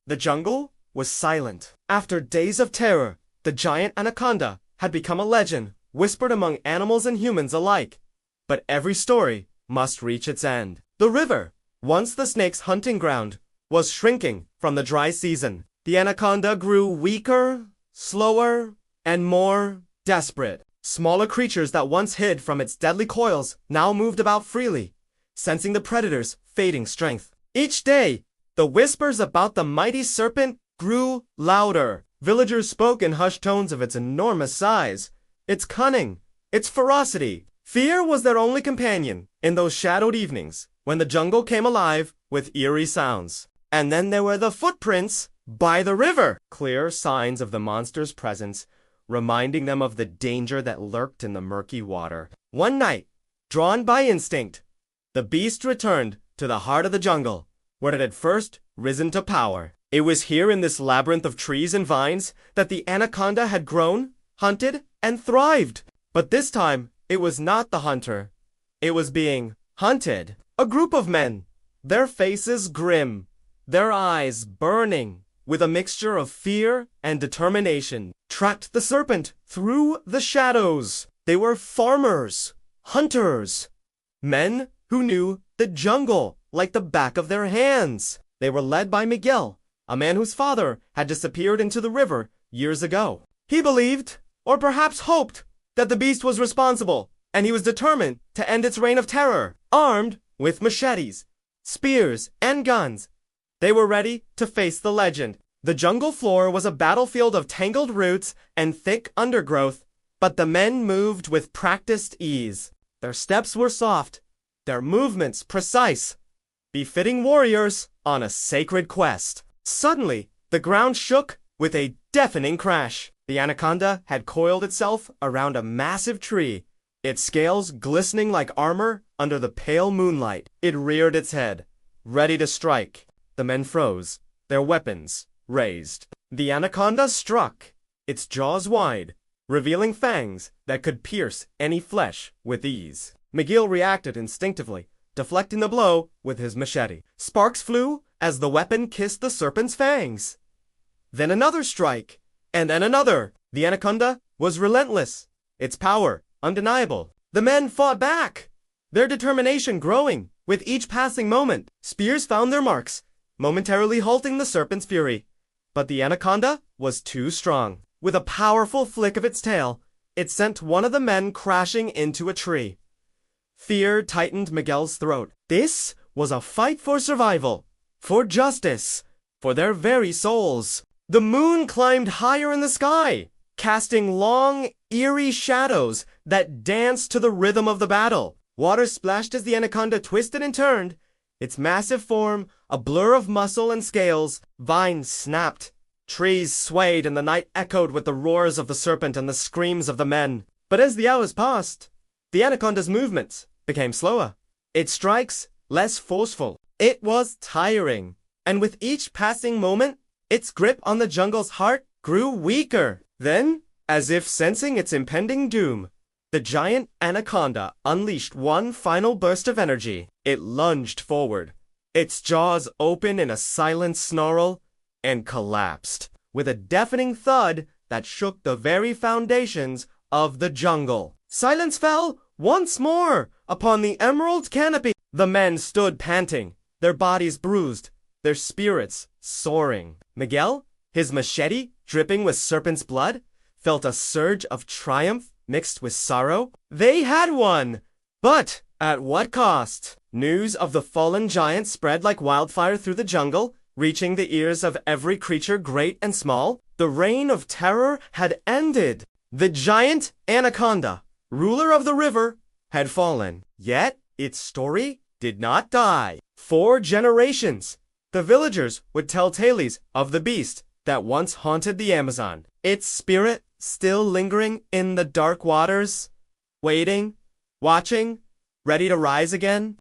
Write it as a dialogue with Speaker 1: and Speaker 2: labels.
Speaker 1: The jungle was silent. After days of terror, the giant anaconda had become a legend, whispered among animals and humans alike. But every story must reach its end. The river, once the snake's hunting ground, was shrinking from the dry season. The anaconda grew weaker, slower, and more desperate. Smaller creatures that once hid from its deadly coils now moved about freely, sensing the predator's fading strength. Each day, the whispers about the mighty serpent grew louder. Villagers spoke in hushed tones of its enormous size, its cunning, its ferocity. Fear was their only companion in those shadowed evenings when the jungle came alive with eerie sounds. And then there were the footprints by the river, clear signs of the monster's presence, reminding them of the danger that lurked in the murky water. One night, drawn by instinct, the beast returned to the heart of the jungle, where it had first risen to power. It was here in this labyrinth of trees and vines that the anaconda had grown, hunted, and thrived. But this time, it was not the hunter. It was being hunted. A group of men, their faces grim, their eyes burning with a mixture of fear and determination, tracked the serpent through the shadows. They were farmers, hunters, men who knew the jungle like the back of their hands. They were led by Miguel, a man whose father had disappeared into the river years ago. He believed, or perhaps hoped, that the beast was responsible, and he was determined to end its reign of terror. Armed with machetes, spears, and guns, they were ready to face the legend. The jungle floor was a battlefield of tangled roots and thick undergrowth, but the men moved with practiced ease. Their steps were soft, their movements precise, befitting warriors on a sacred quest. Suddenly, the ground shook with a deafening crash. The anaconda had coiled itself around a massive tree, its scales glistening like armor under the pale moonlight. It reared its head, ready to strike. The men froze, their weapons raised. The anaconda struck, its jaws wide, revealing fangs that could pierce any flesh with ease. Miguel reacted instinctively, deflecting the blow with his machete. Sparks flew as the weapon kissed the serpent's fangs. Then another strike, and then another. The anaconda was relentless, its power undeniable. The men fought back, their determination growing with each passing moment. Spears found their marks, momentarily halting the serpent's fury. But the anaconda was too strong. With a powerful flick of its tail, it sent one of the men crashing into a tree. Fear tightened Miguel's throat. This was a fight for survival, for justice, for their very souls. The moon climbed higher in the sky, casting long, eerie shadows that danced to the rhythm of the battle. Water splashed as the anaconda twisted and turned, its massive form a blur of muscle and scales. Vines snapped, trees swayed, and the night echoed with the roars of the serpent and the screams of the men. But as the hours passed, the anaconda's movements became slower, its strikes less forceful. It was tiring, and with each passing moment, its grip on the jungle's heart grew weaker. Then, as if sensing its impending doom, the giant anaconda unleashed one final burst of energy. It lunged forward, its jaws open in a silent snarl, and collapsed with a deafening thud that shook the very foundations of the jungle. Silence fell once more upon the emerald canopy. The men stood panting, their bodies bruised, their spirits soaring. Miguel, his machete dripping with serpent's blood, felt a surge of triumph mixed with sorrow. They had won! But at what cost? News of the fallen giant spread like wildfire through the jungle, reaching the ears of every creature great and small. The reign of terror had ended. The giant anaconda, ruler of the river, had fallen. Yet its story did not die. 4 generations, the villagers would tell tales of the beast that once haunted the Amazon, its spirit still lingering in the dark waters, waiting, watching, ready to rise again.